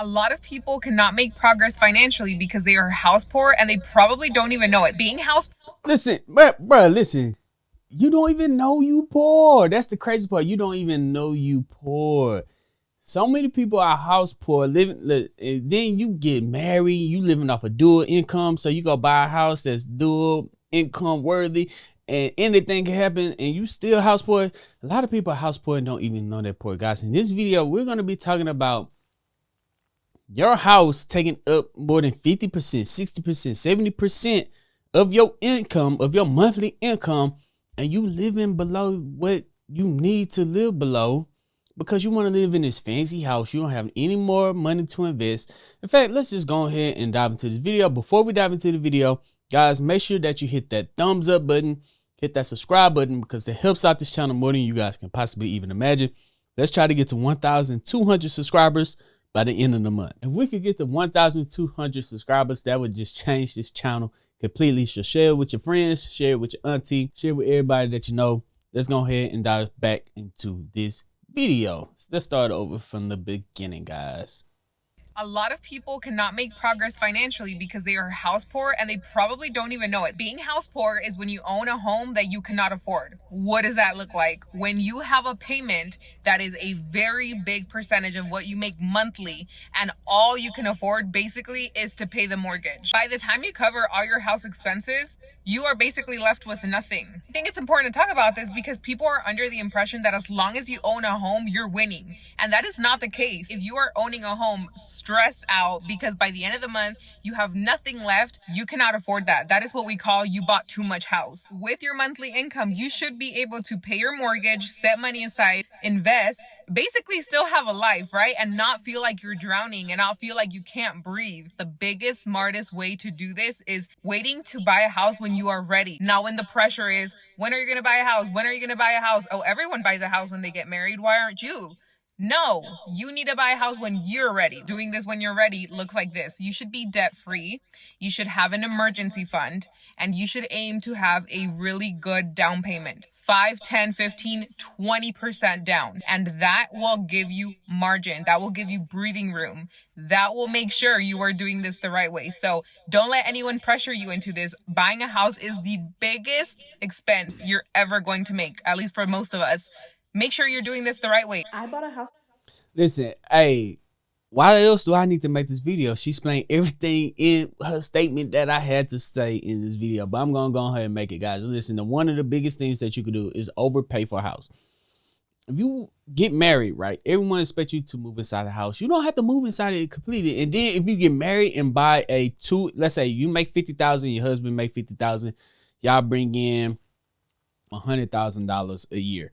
A lot of people cannot make progress financially because they are house poor and they probably don't even know it. Being house Listen, bro, listen. You don't even know you poor. That's the crazy part. You don't even know you poor. So many people are house poor, and then you get married, you living off a dual income, so you go buy a house that's dual income worthy, and anything can happen, and you still house poor. A lot of people are house poor and don't even know they're poor, guys. In this video, we're gonna be talking about your house taking up more than 50%, 60%, 70% of your income, of your monthly income, and you living below what you need to live below because you want to live in this fancy house. You don't have any more money to invest. In fact, let's just go ahead and dive into this video. Before we dive into the video, guys, make sure that you hit that thumbs up button, hit that subscribe button, because it helps out this channel more than you guys can possibly even imagine. Let's try to get to 1,200 subscribers by the end of the month. If we could get to 1,200 subscribers, that would just change this channel completely. So share it with your friends, share it with your auntie, share it with everybody that you know. Let's go ahead and dive back into this video. Let's start over from the beginning, guys. A lot of people cannot make progress financially because they are house poor and they probably don't even know it. Being house poor is when you own a home that you cannot afford. What does that look like? When you have a payment that is a very big percentage of what you make monthly and all you can afford basically is to pay the mortgage. By the time you cover all your house expenses, you are basically left with nothing. I think it's important to talk about this because people are under the impression that as long as you own a home, you're winning. And that is not the case. If you are owning a home stressed out because by the end of the month you have nothing left, you cannot afford that. That is what we call you bought too much house. With your monthly income, you should be able to pay your mortgage, set money aside, invest, basically still have a life, right? And not feel like you're drowning and not feel like you can't breathe. The biggest, smartest way to do this is waiting to buy a house when you are ready. Not when the pressure is, when are you going to buy a house? When are you going to buy a house? Oh, everyone buys a house when they get married. Why aren't you? No, you need to buy a house when you're ready. Doing this when you're ready looks like this. You should be debt free. You should have an emergency fund, and you should aim to have a really good down payment. 5, 10, 15, 20% down. And that will give you margin. That will give you breathing room. That will make sure you are doing this the right way. So don't let anyone pressure you into this. Buying a house is the biggest expense you're ever going to make, at least for most of us. Make sure you're doing this the right way. I bought a house. Listen, hey, why else do I need to make this video? She explained everything in her statement that I had to say in this video, but I'm going to go ahead and make it, guys. Listen, one of the biggest things that you could do is overpay for a house. If you get married, right, everyone expects you to move inside the house. You don't have to move inside it completely. And then if you get married and buy let's say you make $50,000, your husband make $50,000, y'all bring in $100,000 a year.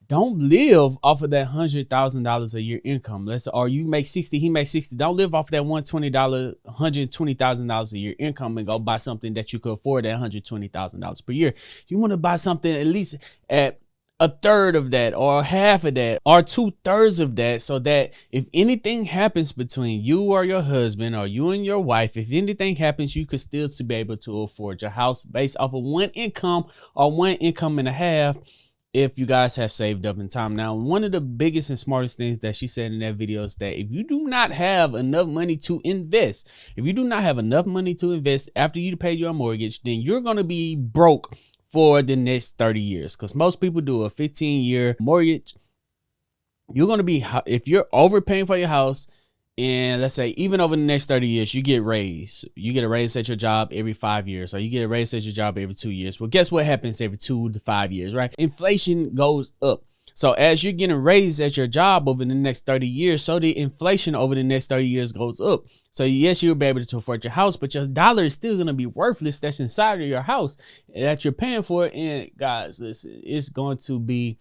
Don't live off of that $100,000 a year income. Or you make 60, he makes 60. Don't live off that $120,000 a year income and go buy something that you could afford at $120,000 per year. You want to buy something at least at a third of that, or half of that, or 2/3 of that, so that if anything happens between you or your husband or you and your wife, if anything happens, you could still be able to afford your house based off of one income or one income and a half, if you guys have saved up in time. Now, one of the biggest and smartest things that she said in that video is that if you do not have enough money to invest, after you pay your mortgage, then you're going to be broke for the next 30 years. Because most people do a 15-year mortgage. You're going to be, if you're overpaying for your house, and let's say even over the next 30 years, you get raised. You get a raise at your job every 5 years, or you get a raise at your job every 2 years. Well, guess what happens every 2 to 5 years, right? Inflation goes up. So as you're getting raised at your job over the next 30 years, so the inflation over the next 30 years goes up. So yes, you'll be able to afford your house, but your dollar is still going to be worthless that's inside of your house that you're paying for. And guys, listen, it's going to be...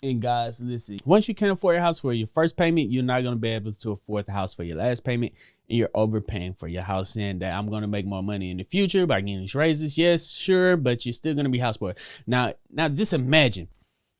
And guys, listen, once you can't afford your house for your first payment, you're not going to be able to afford the house for your last payment, and you're overpaying for your house, saying that I'm going to make more money in the future by getting these raises. Yes, sure, but you're still going to be house poor. Now just imagine,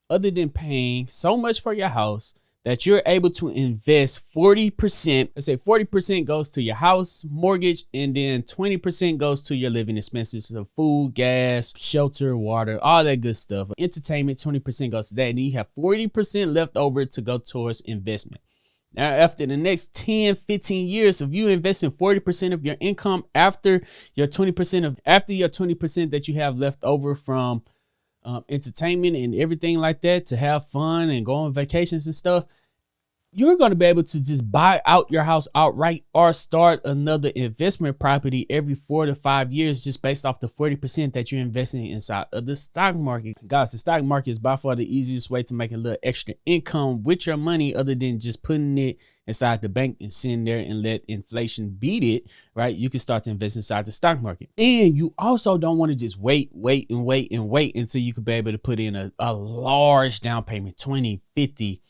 other than paying so much for your house, that you're able to invest 40%. Let's say 40% goes to your house mortgage, and then 20% goes to your living expenses, so food, gas, shelter, water, all that good stuff. Entertainment, 20% goes to that, and then you have 40% left over to go towards investment. Now, after the next 10, 15 years of you investing 40% of your income after your 20% that you have left over from entertainment and everything like that, to have fun and go on vacations and stuff, you're going to be able to just buy out your house outright or start another investment property every 4 to 5 years, just based off the 40% that you're investing inside of the stock market. Guys, the stock market is by far the easiest way to make a little extra income with your money, other than just putting it inside the bank and sitting there and let inflation beat it, right? You can start to invest inside the stock market. And you also don't want to just wait until you could be able to put in a large down payment, 20, 50,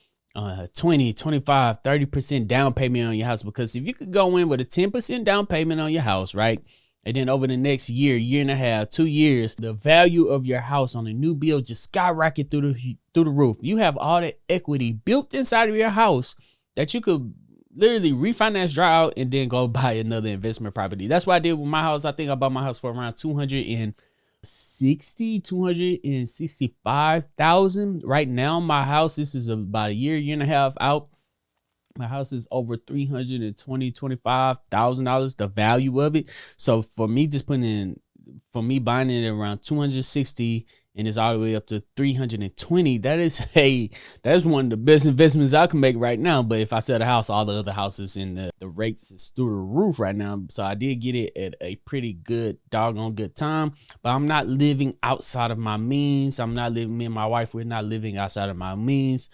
20, 25, 30% down payment on your house. Because if you could go in with a 10% down payment on your house, right? And then over the next year and a half, 2 years, the value of your house on a new build just skyrocket through the roof. You have all the equity built inside of your house that you could literally refinance, draw out, and then go buy another investment property. That's what I did with my house. I think I bought my house for around 265,000. Right now, my house, this is about a year and a half out, my house is over $325,000, the value of it. So for me, buying it around 260, and it's all the way up to 320, that is one of the best investments I can make right now. But if I sell the house, all the other houses in the rates is through the roof right now. So I did get it at a pretty good, doggone good time. But I'm not living outside of my means. Me and my wife, we're not living outside of our means.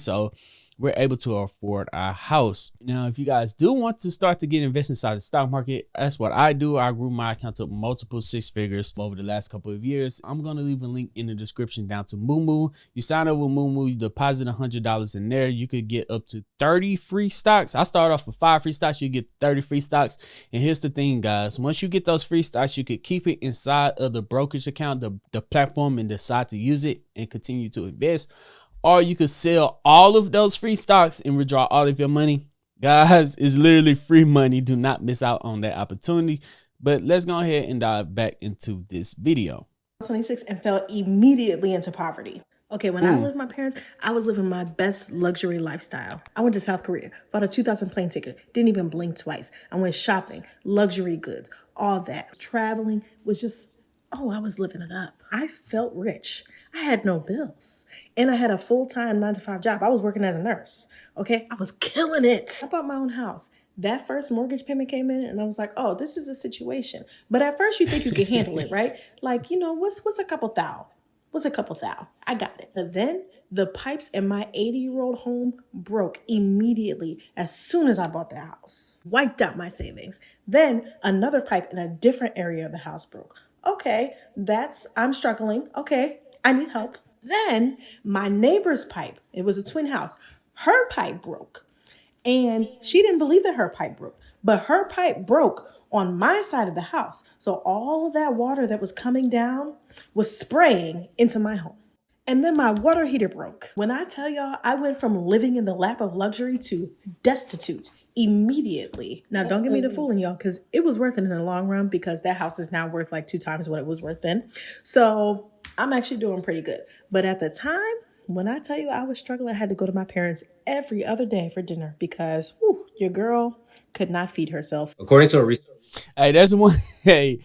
So we're able to afford our house. Now, if you guys do want to start to get invested inside the stock market, that's what I do. I grew my account to multiple 6 figures over the last couple of years. I'm going to leave a link in the description down to Moomoo. You sign up with Moomoo, you deposit $100 in there. You could get up to 30 free stocks. I start off with 5 free stocks. You get 30 free stocks. And here's the thing, guys. Once you get those free stocks, you could keep it inside of the brokerage account, the platform, and decide to use it and continue to invest. Or you could sell all of those free stocks and withdraw all of your money. Guys, it's literally free money. Do not miss out on that opportunity. But let's go ahead and dive back into this video. 26 and fell immediately into poverty. Okay, when I lived with my parents, I was living my best luxury lifestyle. I went to South Korea, bought a 2,000 plane ticket, didn't even blink twice. I went shopping, luxury goods, all that. Traveling was just, I was living it up. I felt rich. I had no bills. And I had a full-time 9-to-5 job. I was working as a nurse. Okay, I was killing it. I bought my own house. That first mortgage payment came in and I was like, oh, this is a situation. But at first you think you can handle it, right? Like, what's a couple thou? What's a couple thou? I got it. But then the pipes in my 80-year-old home broke immediately as soon as I bought the house. Wiped out my savings. Then another pipe in a different area of the house broke. Okay, I'm struggling. Okay, I need help. Then my neighbor's pipe, it was a twin house, her pipe broke. And she didn't believe that her pipe broke, but her pipe broke on my side of the house. So all of that water that was coming down was spraying into my home. And then my water heater broke. When I tell y'all, I went from living in the lap of luxury to destitute immediately. Now, don't get me to fooling y'all, because it was worth it in the long run, because that house is now worth like 2 times what it was worth then. So I'm actually doing pretty good. But at the time, when I tell you I was struggling, I had to go to my parents every other day for dinner because your girl could not feed herself. According to a research. Hey, that's one. Hey,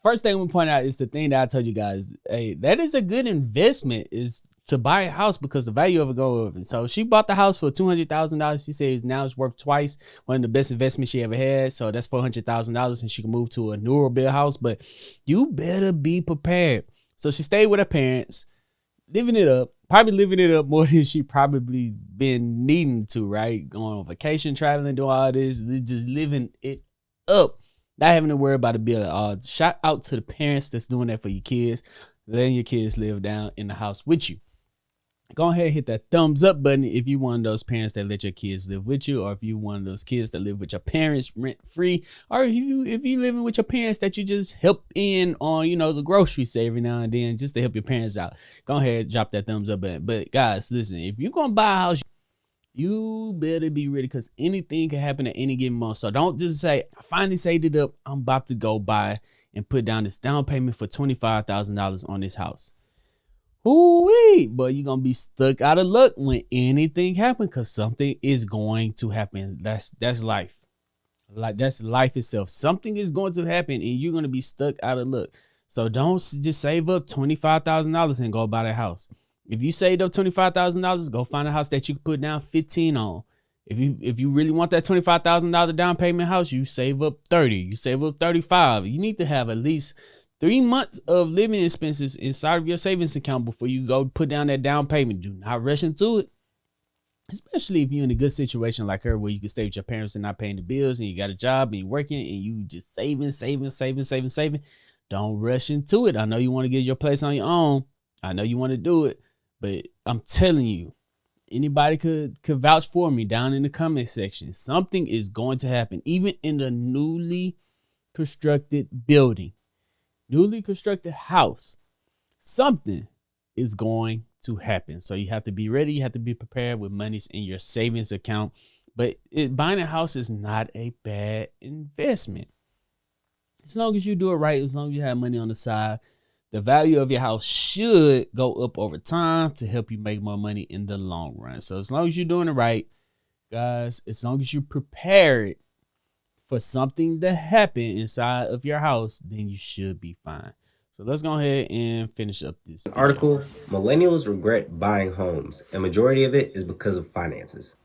first thing I'm gonna point out is the thing that I told you guys. Hey, that is a good investment, is to buy a house, because the value of it go up. And so she bought the house for $200,000. She says now it's worth twice. One of the best investments she ever had. So that's $400,000, and she can move to a newer build house. But you better be prepared. So she stayed with her parents, living it up. Probably living it up more than she probably been needing to, right? Going on vacation, traveling, doing all this, just living it up. Not having to worry about a bill at all. Shout out to the parents that's doing that for your kids. Letting your kids live down in the house with you. Go ahead and hit that thumbs up button if you one of those parents that let your kids live with you, or if you one of those kids that live with your parents rent free, or if you living with your parents that you just help in on, the groceries every now and then just to help your parents out. Go ahead and drop that thumbs up button. But guys, listen, if you're gonna buy a house, you better be ready, because anything can happen at any given moment. So don't just say, I finally saved it up, I'm about to go buy and put down this down payment for $25,000 on this house. Ooh-wee, but you're gonna be stuck out of luck when anything happens, because something is going to happen. That's life. Like, that's life itself. Something is going to happen and you're gonna be stuck out of luck. So don't just save up $25,000 and go buy that house. If you saved up $25,000, go find a house that you can put down 15 on. If you really want that $25,000 down payment house, you save up 30. You save up 35. You need to have at least 3 months of living expenses inside of your savings account before you go put down that down payment. Do not rush into it. Especially if you're in a good situation like her, where you can stay with your parents and not paying the bills, and you got a job and you're working and you just saving. Don't rush into it. I know you want to get your place on your own. I know you want to do it, but I'm telling you, anybody could vouch for me down in the comment section. Something is going to happen, even in the newly constructed building, newly constructed house. Something is going to happen. So you have to be ready. You have to be prepared with monies in your savings account. But buying a house is not a bad investment. As long as you do it right, as long as you have money on the side, the value of your house should go up over time to help you make more money in the long run. So as long as you're doing it right, guys, as long as you prepare it for something to happen inside of your house, then you should be fine. So let's go ahead and finish up this video. Article, Millennials regret buying homes, and majority of it is because of finances.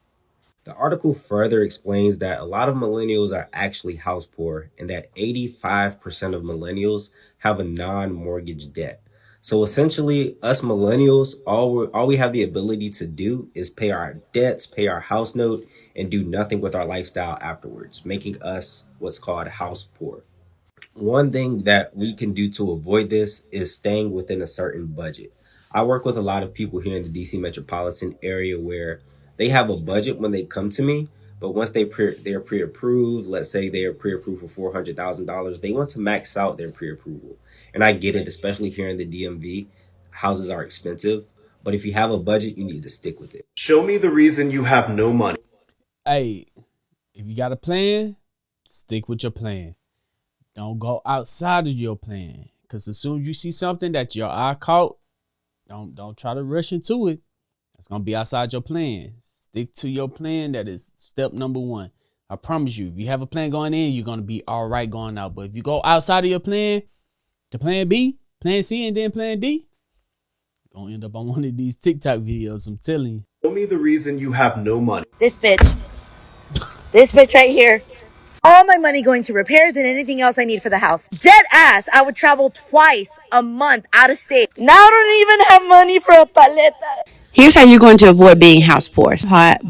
The article further explains that a lot of millennials are actually house poor, and that 85% of millennials have a non-mortgage debt. So essentially, us millennials, all we have the ability to do is pay our debts, pay our house note, and do nothing with our lifestyle afterwards, making us what's called house poor. One thing that we can do to avoid this is staying within a certain budget. I work with a lot of people here in the DC metropolitan area where they have a budget when they come to me, but once they're pre-approved, let's say they are pre-approved for $400,000, they want to max out their pre-approval. And I get it, especially here in the DMV, houses are expensive, but if you have a budget, you need to stick with it. Show me the reason you have no money. Hey, if you got a plan, stick with your plan. Don't go outside of your plan, because as soon as you see something that your eye caught, don't try to rush into it. That's gonna be outside your plan. Stick to your plan. That is step number one. I promise you, if you have a plan going in, you're gonna be all right going out. But if you go outside of your plan, to plan B, plan C, and then plan D, you're gonna end up on one of these TikTok videos. I'm telling you. Show me the reason you have no money. This bitch right here. All my money going to repairs and anything else I need for the house. Dead ass, I would travel twice a month out of state. Now I don't even have money for a paleta. Here's how you're going to avoid being house poor.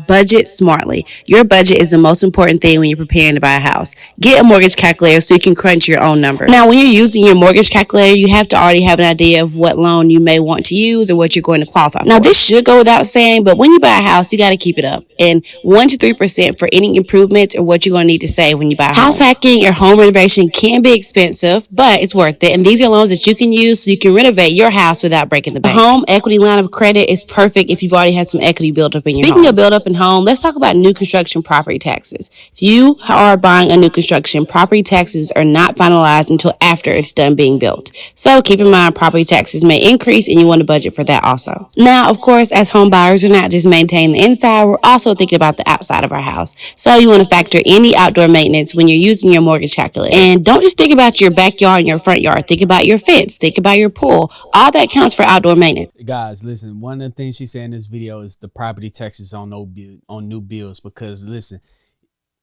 Budget smartly. Your budget is the most important thing when you're preparing to buy a house. Get a mortgage calculator so you can crunch your own numbers. Now, when you're using your mortgage calculator, you have to already have an idea of what loan you may want to use or what you're going to qualify for. Now, this should go without saying, but when you buy a house, you got to keep it up. And 1 to 3% for any improvements or what you're going to need to save when you buy a house. House hacking or home renovation can be expensive, but it's worth it. And these are loans that you can use so you can renovate your house without breaking the bank. A home equity line of credit is perfect if you've already had some equity built up in your home. Speaking of build up in home, let's talk about new construction property taxes. If you are buying a new construction, property taxes are not finalized until after it's done being built. So keep in mind, property taxes may increase and you want to budget for that also. Now, of course, as home buyers, we're not just maintaining the inside, we're also thinking about the outside of our house. So you want to factor any outdoor maintenance when you're using your mortgage calculator. And don't just think about your backyard and your front yard. Think about your fence. Think about your pool. All that counts for outdoor maintenance. Guys, listen, one of the things she said in this video is the property taxes on new builds, because listen,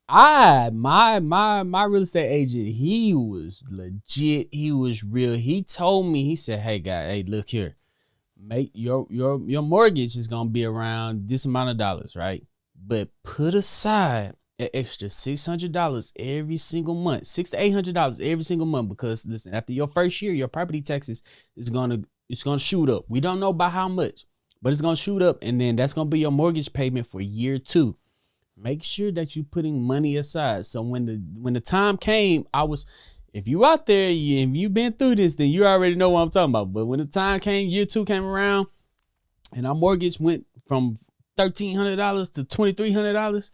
my real estate agent, he was legit, he was real. He told me, he said, hey guy, hey, look here, make your mortgage is gonna be around this amount of dollars, right? But put aside an extra $600 every single month, $600 to $800 every single month, because listen, after your first year, your property taxes is gonna shoot up. We don't know by how much, but it's gonna shoot up, and then that's gonna be your mortgage payment for year 2. Make sure that you're putting money aside. So when the time came, if you out there, if you've been through this, then you already know what I'm talking about. But when the time came, year 2 came around, and our mortgage went from $1,300 to $2,300,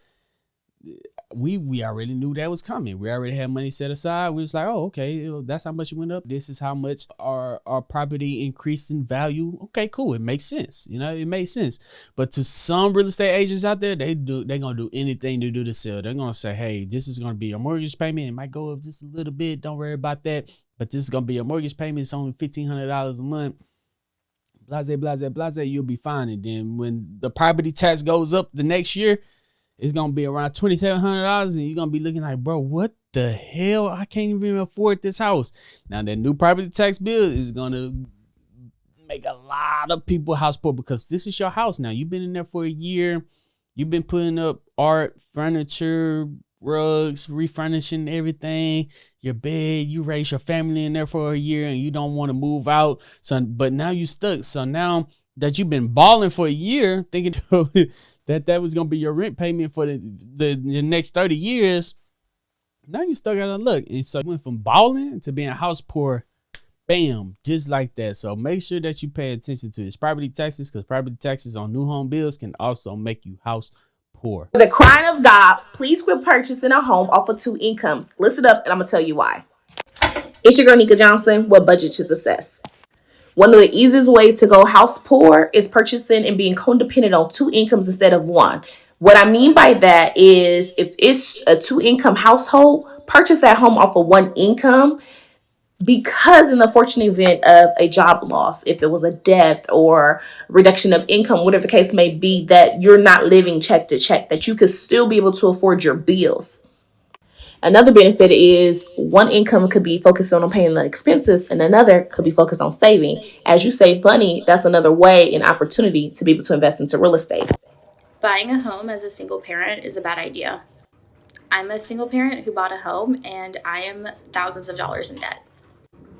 we already knew that was coming. We already had money set aside. We was like, oh, okay, that's how much it went up. This is how much our property increased in value. Okay, cool. It makes sense. You know, it makes sense. But to some real estate agents out there, they're gonna do anything to do the sale. They're gonna say, hey, this is gonna be a mortgage payment. It might go up just a little bit. Don't worry about that. But this is gonna be a mortgage payment. It's only $1,500 a month. Blase, blase, blase. You'll be fine. And then when the property tax goes up the next year, it's gonna be around $2,700, and you're gonna be looking like, bro, what the hell? I can't even afford this house. Now that new property tax bill is gonna make a lot of people house poor, because this is your house now. You've been in there for a year. You've been putting up art, furniture, rugs, refurnishing everything, your bed. You raised your family in there for a year, and you don't want to move out. So, but now you stuck. So now that you've been balling for a year, thinking that was gonna be your rent payment for the next 30 years. Now you still gotta look. And so you went from balling to being house poor, bam, just like that. So make sure that you pay attention to this property taxes, because property taxes on new home bills can also make you house poor. For the crying of God, please quit purchasing a home off of 2 incomes. Listen up, and I'm gonna tell you why. It's your girl Nika Johnson with Budget to Success. One of the easiest ways to go house poor is purchasing and being codependent on 2 incomes instead of 1. What I mean by that is, if it's a 2-income household, purchase that home off of 1 income, because in the fortunate event of a job loss, if it was a death or reduction of income, whatever the case may be, that you're not living check to check, that you could still be able to afford your bills. Another benefit is 1 income could be focused on paying the expenses, and another could be focused on saving. As you save money, that's another way and opportunity to be able to invest into real estate. Buying a home as a single parent is a bad idea. I'm a single parent who bought a home, and I am thousands of dollars in debt.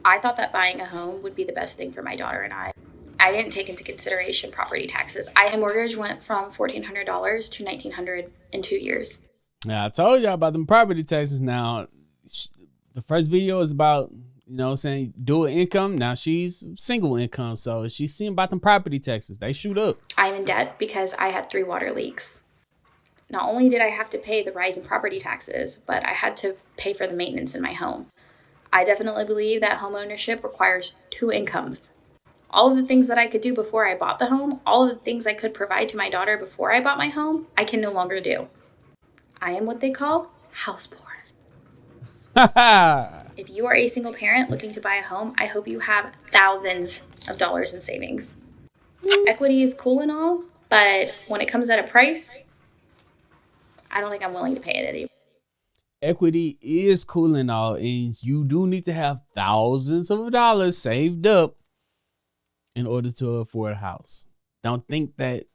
I thought that buying a home would be the best thing for my daughter and I. I didn't take into consideration property taxes. My mortgage went from $1,400 to $1,900 in 2 years. Now, I told y'all about them property taxes. Now, the first video is about, saying dual income. Now she's single income, so she's seeing about them property taxes. They shoot up. I'm in debt because I had 3 water leaks. Not only did I have to pay the rise in property taxes, but I had to pay for the maintenance in my home. I definitely believe that homeownership requires 2 incomes. All of the things that I could do before I bought the home, all of the things I could provide to my daughter before I bought my home, I can no longer do. I am what they call house poor. If you are a single parent looking to buy a home, I hope you have thousands of dollars in savings. Equity is cool and all, but when it comes at a price, I don't think I'm willing to pay it anymore. Equity is cool and all, and you do need to have thousands of dollars saved up in order to afford a house. Don't think that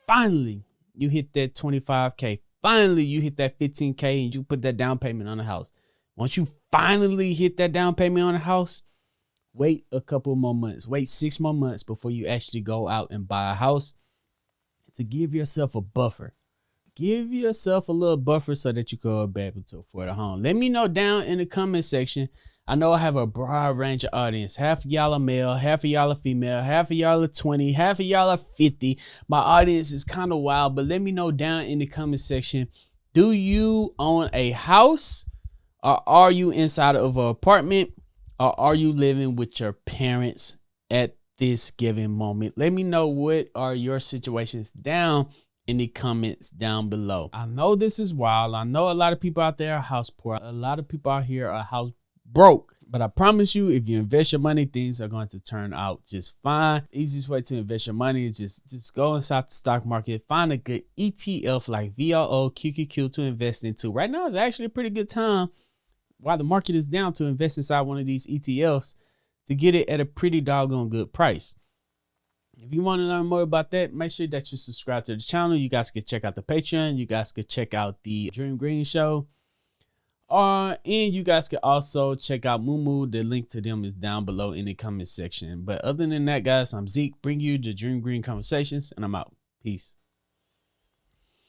finally you hit that 25K. Finally, you hit that 15K and you put that down payment on a house. Once you finally hit that down payment on a house, wait a couple more months. Wait 6 more months before you actually go out and buy a house, to give yourself a buffer. Give yourself a little buffer so that you can be able to afford a home. Let me know down in the comment section. I know I have a broad range of audience. Half of y'all are male, half of y'all are female, half of y'all are 20, half of y'all are 50. My audience is kind of wild, but let me know down in the comment section. Do you own a house, or are you inside of an apartment, or are you living with your parents at this given moment? Let me know what are your situations down in the comments down below. I know this is wild. I know a lot of people out there are house poor. A lot of people out here are house broke. But I promise you, if you invest your money, things are going to turn out just fine. Easiest way to invest your money is just go inside the stock market, find a good ETF like VOO, QQQ to invest into. Right now is actually a pretty good time while the market is down to invest inside one of these ETFs to get it at a pretty doggone good price. If you want to learn more about that, make sure that you subscribe to the channel. You guys can check out the Patreon. You guys can check out the Dream Green Show. And you guys can also check out Moo. The link to them is down below in the comment section. But other than that, guys, I'm Zeke, bring you the Dream Green Conversations, and I'm out. Peace.